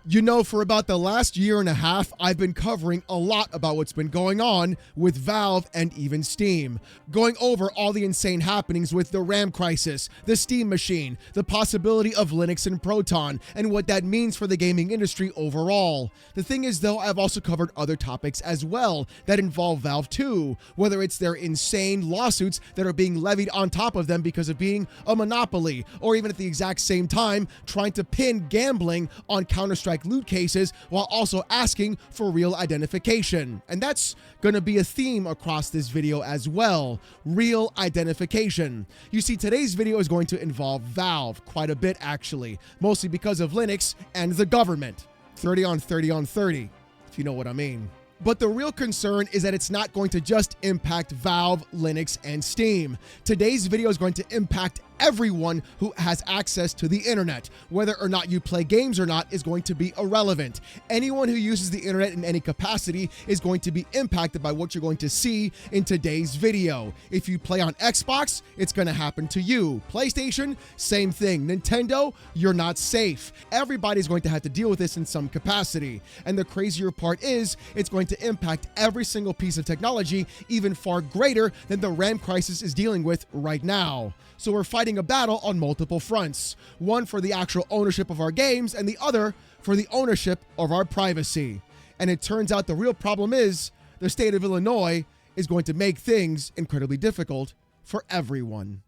You know, for about the last year and a half, I've been covering a lot about what's been going on with Valve and even Steam, going over all the insane happenings with the RAM crisis, the Steam machine, the possibility of Linux and Proton, and what that means for the gaming industry overall. The thing is, though, I've also covered other topics as well that involve Valve too, whether it's their insane lawsuits that are being levied on top of them because of being a monopoly, or even at the exact same time trying to pin gambling on Counter-Strike loot cases while also asking for real identification. And that's going to be a theme across this video as well, real identification. You see, today's video is going to involve Valve quite a bit actually, mostly because of Linux and the government. 30 on 30 on 30, if you know what I mean. But the real concern is that it's not going to just impact Valve, Linux, and Steam. Today's video is going to impact everyone who has access to the internet. Whether or not you play games or not is going to be irrelevant. Anyone who uses the internet in any capacity is going to be impacted by what you're going to see in today's video. If you play on Xbox, it's going to happen to you. PlayStation, same thing. Nintendo, you're not safe. Everybody's going to have to deal with this in some capacity. And the crazier part is, it's going to impact every single piece of technology, even far greater than the RAM crisis is dealing with right now. So we're fighting a battle on multiple fronts. One for the actual ownership of our games, and the other for the ownership of our privacy. And it turns out the real problem is the state of Illinois is going to make things incredibly difficult for everyone.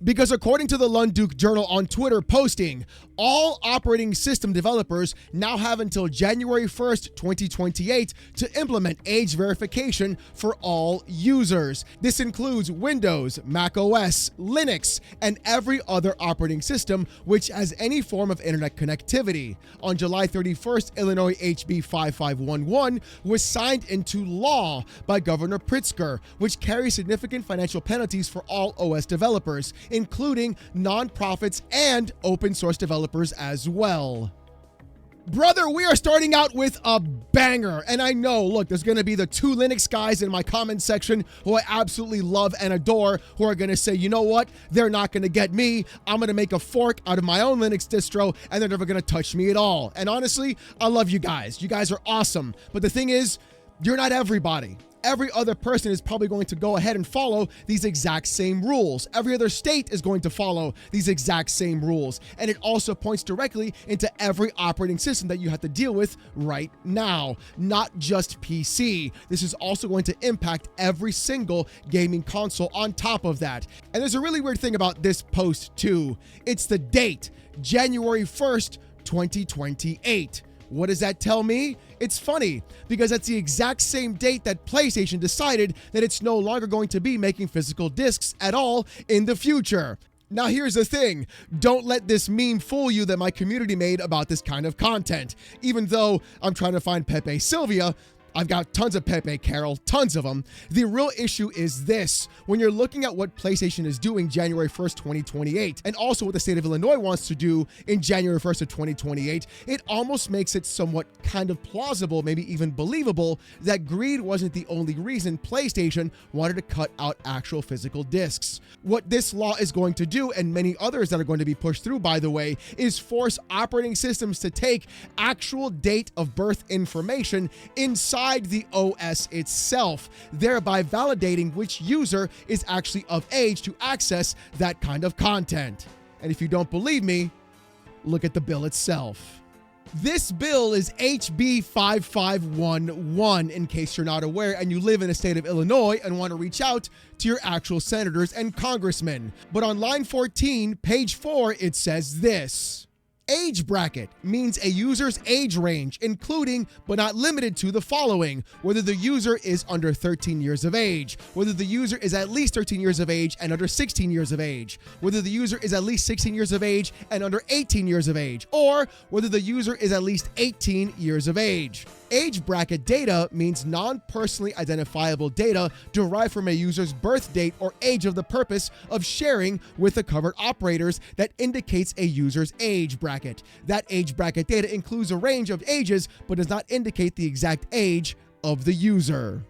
Because according to the Lunduke Journal on Twitter posting, all operating system developers now have until January 1st, 2028 to implement age verification for all users. This includes Windows, Mac OS, Linux, and every other operating system which has any form of internet connectivity. On July 31st, Illinois HB 5511 was signed into law by Governor Pritzker, which carries significant financial penalties for all OS developers, including nonprofits and open source developers as well. Brother, we are starting out with a banger. And I know, look, there's going to be the two Linux guys in my comment section who I absolutely love and adore, who are going to say, you know what? They're not going to get me. I'm going to make a fork out of my own Linux distro, and they're never going to touch me at all. And honestly, I love you guys. You guys are awesome. But the thing is, you're not everybody. Every other person is probably going to go ahead and follow these exact same rules. Every other state is going to follow these exact same rules. And it also points directly into every operating system that you have to deal with right now, not just PC. This is also going to impact every single gaming console on top of that. And there's a really weird thing about this post too. It's the date, January 1st, 2028. What does that tell me? It's funny, because that's the exact same date that PlayStation decided that it's no longer going to be making physical discs at all in the future. Now here's the thing, don't let this meme fool you that my community made about this kind of content. Even though I'm trying to find Pepe Sylvia, I've got tons of Pepe Carroll, tons of them. The real issue is this. When you're looking at what PlayStation is doing January 1st, 2028, and also what the state of Illinois wants to do in January 1st of 2028, it almost makes it somewhat kind of plausible, maybe even believable, that greed wasn't the only reason PlayStation wanted to cut out actual physical discs. What this law is going to do, and many others that are going to be pushed through, by the way, is force operating systems to take actual date of birth information inside the OS itself, thereby validating which user is actually of age to access that kind of content. And if you don't believe me, look at the bill itself. This bill is HB 5511, in case you're not aware and you live in the state of Illinois and want to reach out to your actual senators and congressmen. But on line 14, page 4, it says this. Age bracket means a user's age range, including but not limited to the following: whether the user is under 13 years of age, whether the user is at least 13 years of age and under 16 years of age, whether the user is at least 16 years of age and under 18 years of age, or whether the user is at least 18 years of age. Age bracket data means non-personally identifiable data derived from a user's birth date or age of the purpose of sharing with the covered operators that indicates a user's age bracket. That age bracket data includes a range of ages but does not indicate the exact age of the user.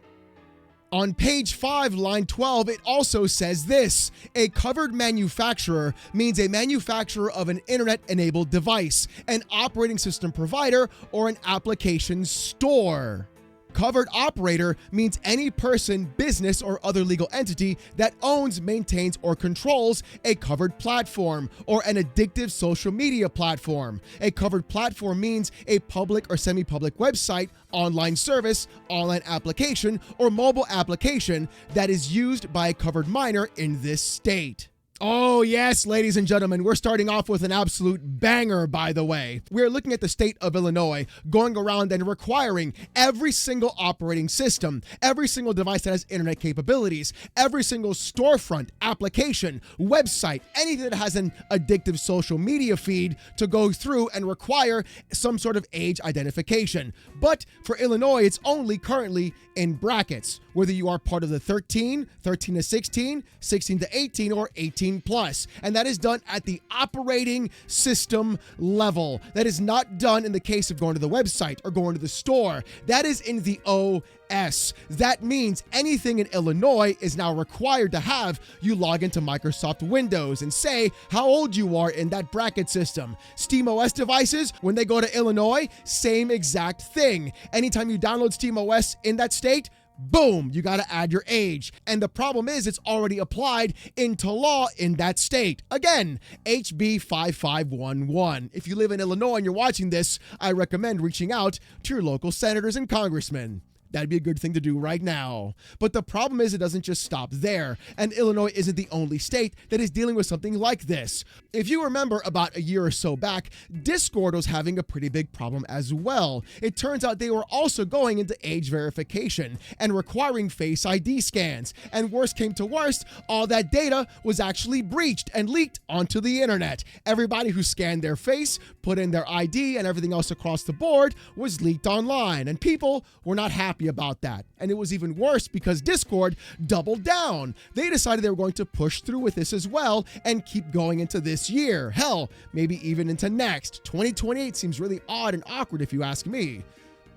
On page 5, line 12, it also says this: a covered manufacturer means a manufacturer of an internet-enabled device, an operating system provider, or an application store. Covered operator means any person, business, or other legal entity that owns, maintains, or controls a covered platform or an addictive social media platform. A covered platform means a public or semi-public website, online service, online application, or mobile application that is used by a covered minor in this state. Oh yes, ladies and gentlemen, we're starting off with an absolute banger, by the way. We're looking at the state of Illinois going around and requiring every single operating system, every single device that has internet capabilities, every single storefront, application, website, anything that has an addictive social media feed to go through and require some sort of age identification. But for Illinois, it's only currently in brackets, whether you are part of the 13, 13 to 16, 16 to 18, or 18 plus. And that is done at the operating system level. That is not done in the case of going to the website or going to the store. That is in the OS. That means anything in Illinois is now required to have you log into Microsoft Windows and say how old you are in that bracket system. SteamOS devices, when they go to Illinois, same exact thing. Anytime you download SteamOS in that state, boom, you got to add your age. And the problem is it's already applied into law in that state. Again, HB 5511. If you live in Illinois and you're watching this, I recommend reaching out to your local senators and congressmen. That'd be a good thing to do right now. But the problem is it doesn't just stop there, and Illinois isn't the only state that is dealing with something like this. If you remember about a year or so back, Discord was having a pretty big problem as well. It turns out they were also going into age verification and requiring Face ID scans. And worst came to worst, all that data was actually breached and leaked onto the internet. Everybody who scanned their face, put in their ID, and everything else across the board was leaked online, and people were not happy about that. And it was even worse because Discord doubled down. They decided they were going to push through with this as well and keep going into this year. Hell, maybe even into next. 2028 seems really odd and awkward if you ask me.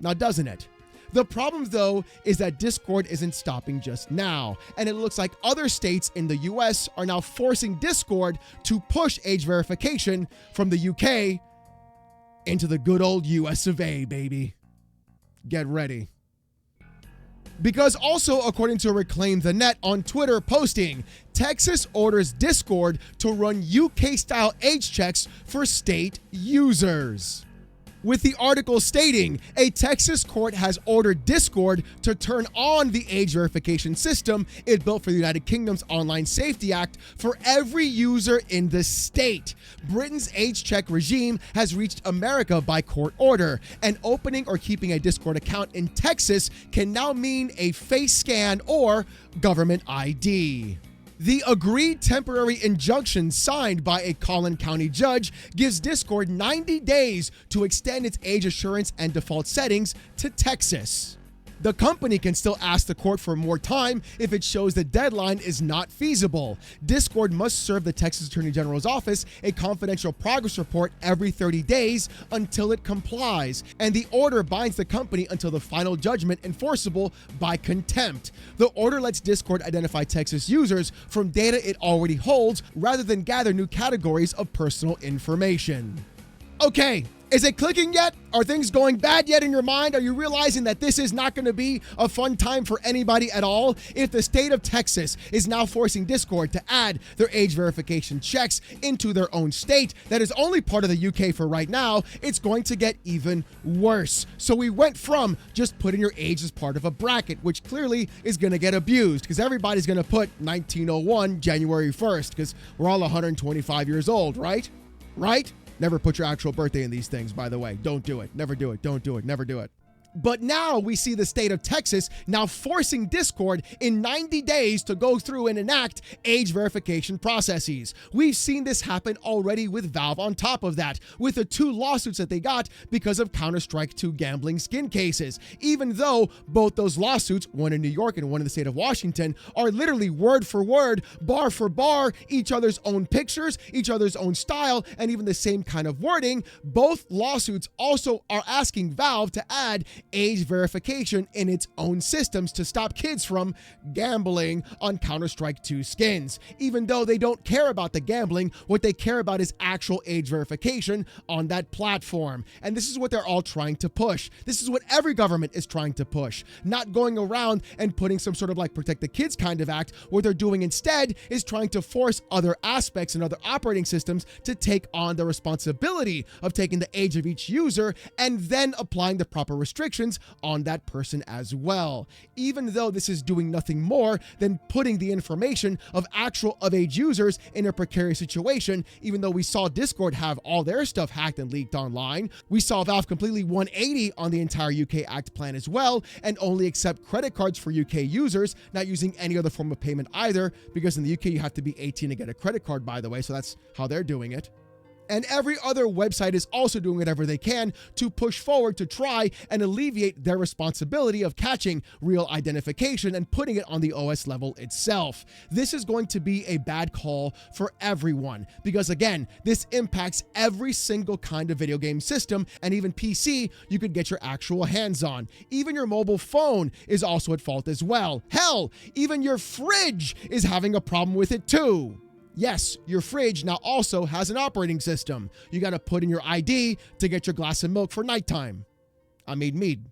Now, doesn't it? The problem, though, is that Discord isn't stopping just now, and it looks like other states in the US are now forcing Discord to push age verification from the UK into the good old US of A, baby. Get ready. Because also, according to Reclaim the Net on Twitter posting, Texas orders Discord to run UK-style age checks for state users. With the article stating, a Texas court has ordered Discord to turn on the age verification system it built for the United Kingdom's Online Safety Act for every user in the state. Britain's age check regime has reached America by court order, and opening or keeping a Discord account in Texas can now mean a face scan or government ID. The agreed temporary injunction signed by a Collin County judge gives Discord 90 days to extend its age assurance and default settings to Texas. The company can still ask the court for more time if it shows the deadline is not feasible. Discord must serve the Texas Attorney General's office a confidential progress report every 30 days until it complies, and the order binds the company until the final judgment enforceable by contempt. The order lets Discord identify Texas users from data it already holds rather than gather new categories of personal information. Okay. Is it clicking yet? Are things going bad yet in your mind? Are you realizing that this is not going to be a fun time for anybody at all? If the state of Texas is now forcing Discord to add their age verification checks into their own state that is only part of the UK for right now, it's going to get even worse. So we went from just putting your age as part of a bracket, which clearly is going to get abused because everybody's going to put 1901 January 1st because we're all 125 years old, right? Right? Never put your actual birthday in these things, by the way. Don't do it. Never do it. Don't do it. Never do it. But now we see the state of Texas now forcing Discord in 90 days to go through and enact age verification processes. We've seen this happen already with Valve on top of that, with the 2 lawsuits that they got because of Counter-Strike 2 gambling skin cases. Even though both those lawsuits, one in New York and one in the state of Washington, are literally word for word, bar for bar, each other's own pictures, each other's own style, and even the same kind of wording, both lawsuits also are asking Valve to add age verification in its own systems to stop kids from gambling on Counter-Strike 2 skins. Even though they don't care about the gambling, what they care about is actual age verification on that platform. And this is what they're all trying to push. This is what every government is trying to push. Not going around and putting some sort of like protect the kids kind of act. What they're doing instead is trying to force other aspects and other operating systems to take on the responsibility of taking the age of each user and then applying the proper restrictions on that person as well. Even though this is doing nothing more than putting the information of actual of age users in a precarious situation. Even though we saw Discord have all their stuff hacked and leaked online, we saw Valve completely 180 on the entire UK Act plan as well, and only accept credit cards for UK users, not using any other form of payment either, because in the UK you have to be 18 to get a credit card, by the way, so that's how they're doing it. And every other website is also doing whatever they can to push forward to try and alleviate their responsibility of catching real identification and putting it on the OS level itself. This is going to be a bad call for everyone because, again, this impacts every single kind of video game system, and even PC you could get your actual hands on. Even your mobile phone is also at fault as well. Hell, even your fridge is having a problem with it too. Yes, your fridge now also has an operating system. You got to put in your ID to get your glass of milk for nighttime. I made mead.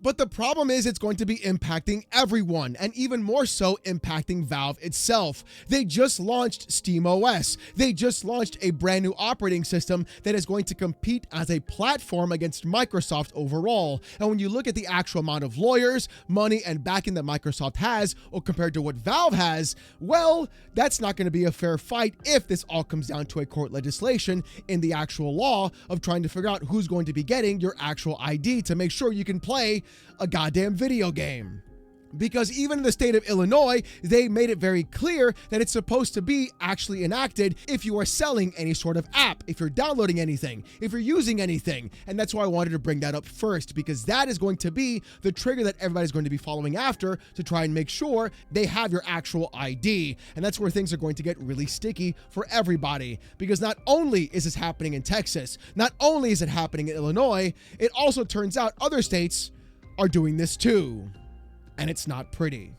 But the problem is it's going to be impacting everyone, and even more so impacting Valve itself. They just launched SteamOS. They just launched a brand new operating system that is going to compete as a platform against Microsoft overall. And when you look at the actual amount of lawyers, money, and backing that Microsoft has, or compared to what Valve has, well, that's not going to be a fair fight if this all comes down to a court legislation in the actual law of trying to figure out who's going to be getting your actual ID to make sure you can play a goddamn video game. Because even in the state of Illinois, they made it very clear that it's supposed to be actually enacted if you are selling any sort of app, if you're downloading anything, if you're using anything. And that's why I wanted to bring that up first, because that is going to be the trigger that everybody's going to be following after to try and make sure they have your actual ID. And that's where things are going to get really sticky for everybody. Because not only is this happening in Texas, not only is it happening in Illinois, it also turns out other states are doing this too. And it's not pretty.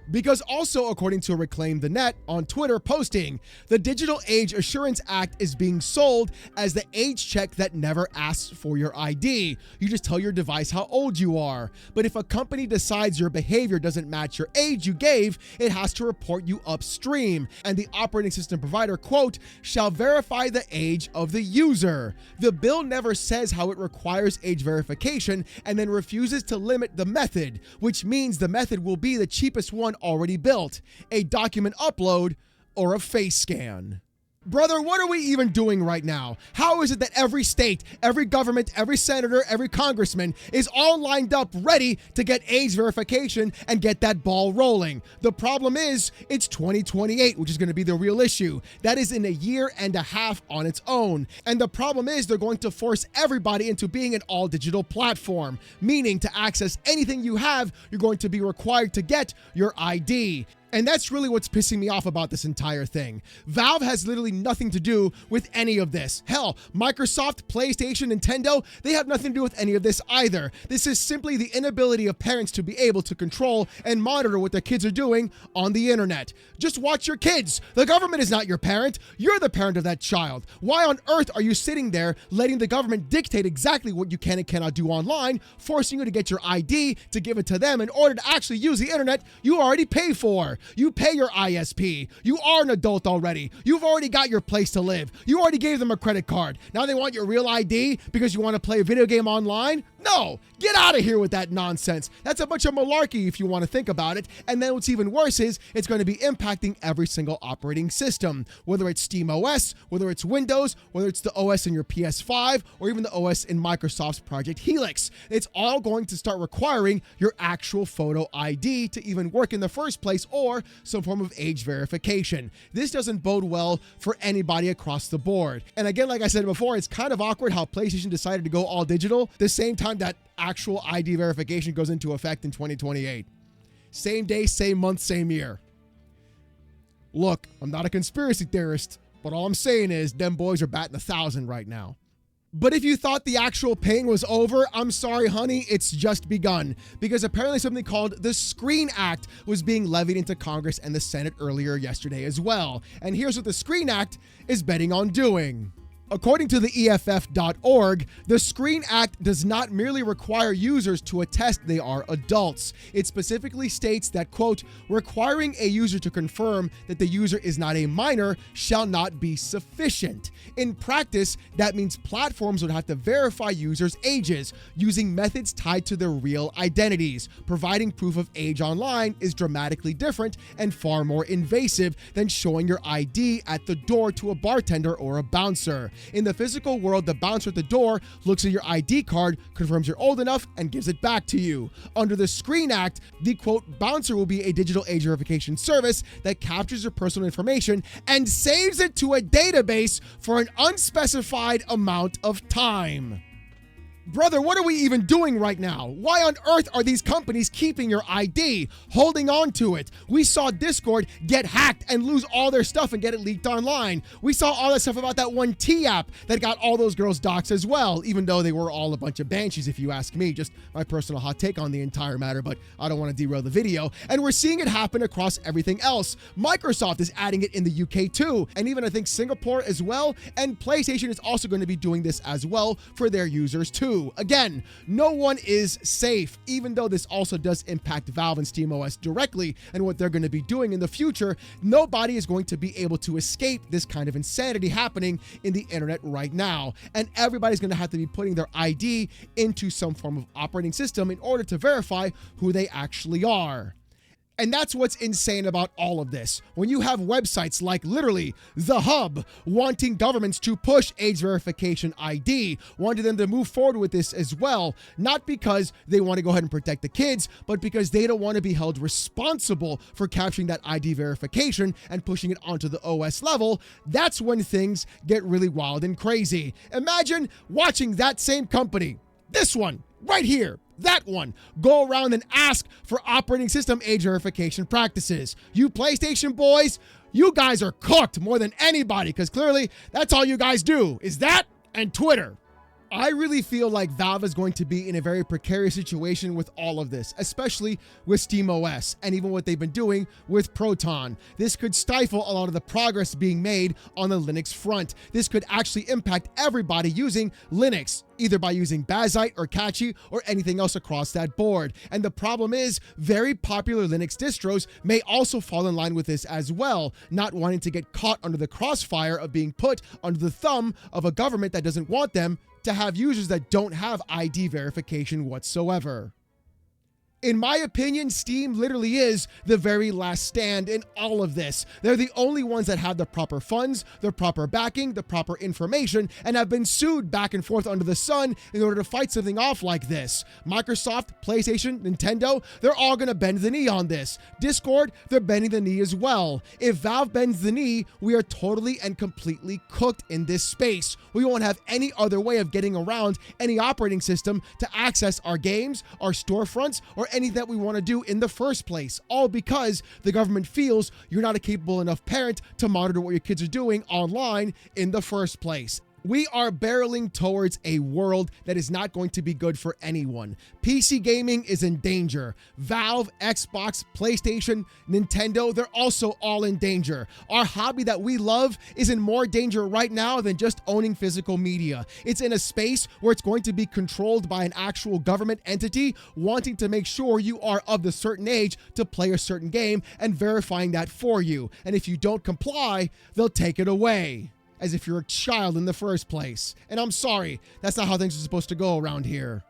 Because also, according to Reclaim the Net on Twitter posting, the Digital Age Assurance Act is being sold as the age check that never asks for your ID. You just tell your device how old you are. But if a company decides your behavior doesn't match your age you gave, it has to report you upstream. And the operating system provider, quote, shall verify the age of the user. The bill never says how it requires age verification and then refuses to limit the method, which means the method will be the cheapest one already built, a document upload or a face scan. Brother, what are we even doing right now? How is it that every state, every government, every senator, every congressman is all lined up ready to get age verification and get that ball rolling? The problem is it's 2028, which is going to be the real issue. That is in a year and a half on its own. And the problem is they're going to force everybody into being an all digital platform, meaning to access anything you have, you're going to be required to get your ID. And that's really what's pissing me off about this entire thing. Valve has literally nothing to do with any of this. Hell, Microsoft, PlayStation, Nintendo, they have nothing to do with any of this either. This is simply the inability of parents to be able to control and monitor what their kids are doing on the internet. Just watch your kids. The government is not your parent. You're the parent of that child. Why on earth are you sitting there letting the government dictate exactly what you can and cannot do online, forcing you to get your ID to give it to them in order to actually use the internet you already pay for? You pay your ISP. You are an adult already. You've already got your place to live. You already gave them a credit card. Now they want your real ID because you want to play a video game online? No, get out of here with that nonsense. That's a bunch of malarkey if you want to think about it. And then what's even worse is it's going to be impacting every single operating system, whether it's SteamOS, whether it's Windows, whether it's the OS in your PS5, or even the OS in Microsoft's Project Helix. It's all going to start requiring your actual photo ID to even work in the first place, or some form of age verification. This doesn't bode well for anybody across the board. And again, like I said before, it's kind of awkward how PlayStation decided to go all digital the same time that actual ID verification goes into effect in 2028. Same day, same month, same year. Look, I'm not a conspiracy theorist, but all I'm saying is them boys are batting 1,000 right now. But if you thought the actual pain was over, I'm sorry, honey, it's just begun. Because apparently something called the Screen Act was being levied into Congress and the Senate earlier yesterday as well. And here's what the Screen Act is betting on doing. According to the EFF.org, the Screen Act does not merely require users to attest they are adults. It specifically states that, quote, requiring a user to confirm that the user is not a minor shall not be sufficient. In practice, that means platforms would have to verify users' ages using methods tied to their real identities. Providing proof of age online is dramatically different and far more invasive than showing your ID at the door to a bartender or a bouncer. In the physical world, the bouncer at the door looks at your ID card, confirms you're old enough, and gives it back to you. Under the Screen Act, the quote, bouncer will be a digital age verification service that captures your personal information and saves it to a database for an unspecified amount of time. Brother, what are we even doing right now? Why on earth are these companies keeping your ID, holding on to it? We saw Discord get hacked and lose all their stuff and get it leaked online. We saw all that stuff about that one T app that got all those girls doxxed as well, even though they were all a bunch of banshees, if you ask me. Just my personal hot take on the entire matter, but I don't want to derail the video. And we're seeing it happen across everything else. Microsoft is adding it in the UK too, and even I think Singapore as well, and PlayStation is also going to be doing this as well for their users too. Again, no one is safe, even though this also does impact Valve and SteamOS directly and what they're going to be doing in the future. Nobody is going to be able to escape this kind of insanity happening in the internet right now. And everybody's going to have to be putting their ID into some form of operating system in order to verify who they actually are. And that's what's insane about all of this. When you have websites like literally The Hub wanting governments to push age verification ID, wanting them to move forward with this as well, not because they want to go ahead and protect the kids, but because they don't want to be held responsible for capturing that ID verification and pushing it onto the OS level, that's when things get really wild and crazy. Imagine watching that same company, this one right here, that one, go around and ask for operating system age verification practices. You PlayStation boys, you guys are cooked more than anybody, because clearly that's all you guys do is that and Twitter. I really feel like Valve is going to be in a very precarious situation with all of this, especially with SteamOS and even what they've been doing with Proton. This could stifle a lot of the progress being made on the Linux front. This could actually impact everybody using Linux, either by using Bazzite or Catchy or anything else across that board. And the problem is, very popular Linux distros may also fall in line with this as well, not wanting to get caught under the crossfire of being put under the thumb of a government that doesn't want them to have users that don't have ID verification whatsoever. In my opinion, Steam literally is the very last stand in all of this. They're the only ones that have the proper funds, the proper backing, the proper information, and have been sued back and forth under the sun in order to fight something off like this. Microsoft, PlayStation, Nintendo, they're all going to bend the knee on this. Discord, they're bending the knee as well. If Valve bends the knee, we are totally and completely cooked in this space. We won't have any other way of getting around any operating system to access our games, our storefronts, or anything that we want to do in the first place, all because the government feels you're not a capable enough parent to monitor what your kids are doing online in the first place. We are barreling towards a world that is not going to be good for anyone. PC gaming is in danger. Valve, Xbox, PlayStation, Nintendo, they're also all in danger. Our hobby that we love is in more danger right now than just owning physical media. It's in a space where it's going to be controlled by an actual government entity wanting to make sure you are of the certain age to play a certain game and verifying that for you. And if you don't comply, they'll take it away, as if you're a child in the first place. And I'm sorry, that's not how things are supposed to go around here.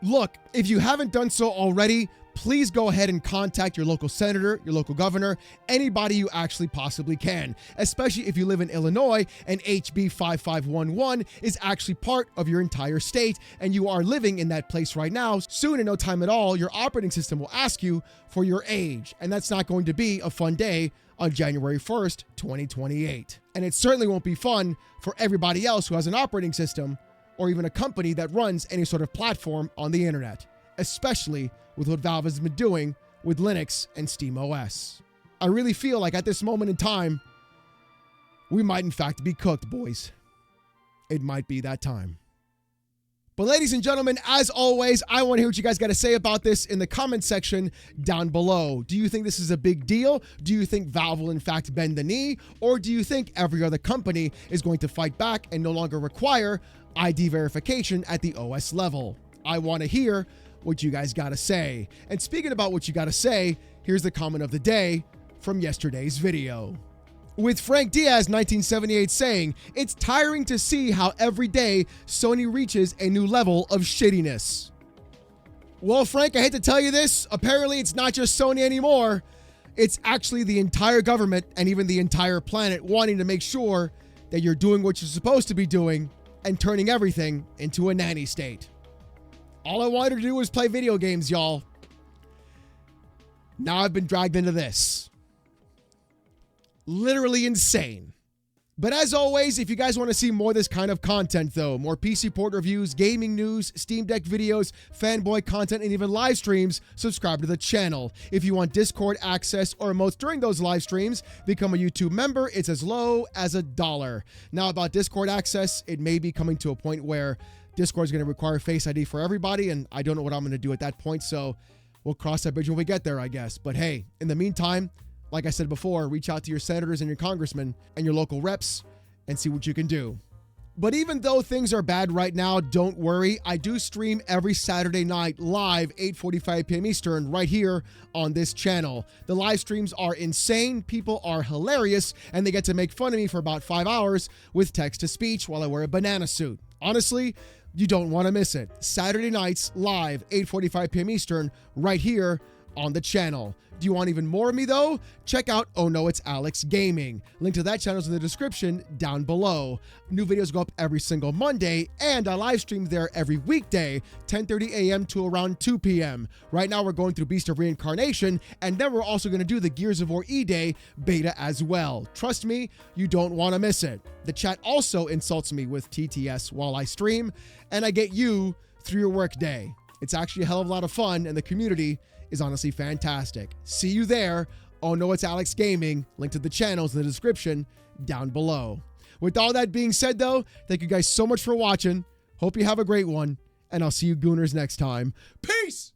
Look, if you haven't done so already, please go ahead and contact your local senator, your local governor, anybody you actually possibly can, especially if you live in Illinois and HB 5511 is actually part of your entire state and you are living in that place right now. Soon, in no time at all, your operating system will ask you for your age, and that's not going to be a fun day on January 1st, 2028. And it certainly won't be fun for everybody else who has an operating system or even a company that runs any sort of platform on the internet, especially with what Valve has been doing with Linux and SteamOS. I really feel like at this moment in time, we might in fact be cooked, boys. It might be that time. But ladies and gentlemen, as always, I want to hear what you guys got to say about this in the comment section down below. Do you think this is a big deal? Do you think Valve will in fact bend the knee? Or do you think every other company is going to fight back and no longer require ID verification at the OS level? I want to hear what you guys got to say. And speaking about what you got to say, here's the comment of the day from yesterday's video. With Frank Diaz 1978 saying, "It's tiring to see how every day Sony reaches a new level of shittiness." Well, Frank, I hate to tell you this. Apparently, it's not just Sony anymore. It's actually the entire government and even the entire planet wanting to make sure that you're doing what you're supposed to be doing and turning everything into a nanny state. All I wanted to do was play video games, y'all. Now I've been dragged into this. Literally insane. But as always, if you guys want to see more of this kind of content though, more PC port reviews, gaming news, Steam Deck videos, fanboy content, and even live streams, subscribe to the channel. If you want Discord access or emotes during those live streams, become a YouTube member. It's as low as $1. Now about Discord access, it may be coming to a point where Discord is going to require Face ID for everybody, and I don't know what I'm going to do at that point, so we'll cross that bridge when we get there, I guess. But hey, in the meantime, like I said before, reach out to your senators and your congressmen and your local reps and see what you can do. But even though things are bad right now, don't worry. I do stream every Saturday night live, 8:45 p.m. Eastern, right here on this channel. The live streams are insane. People are hilarious, and they get to make fun of me for about 5 hours with text-to-speech while I wear a banana suit. Honestly, you don't want to miss it. Saturday nights live, 8:45 p.m. Eastern, right here on the channel. Do you want even more of me though? Check out Oh No It's Alex Gaming. Link to that channel is in the description down below. New videos go up every single Monday, and I live stream there every weekday, 10:30 a.m. to around 2 p.m. Right now we're going through Beast of Reincarnation, and then we're also going to do the Gears of War E-Day beta as well. Trust me, you don't want to miss it. The chat also insults me with TTS while I stream, and I get you through your workday. It's actually a hell of a lot of fun, and the community is honestly fantastic. See you there. Oh No It's Alex Gaming. Link to the channels in the description down below. With all that being said though, thank you guys so much for watching. Hope you have a great one, and I'll see you gooners next time. Peace!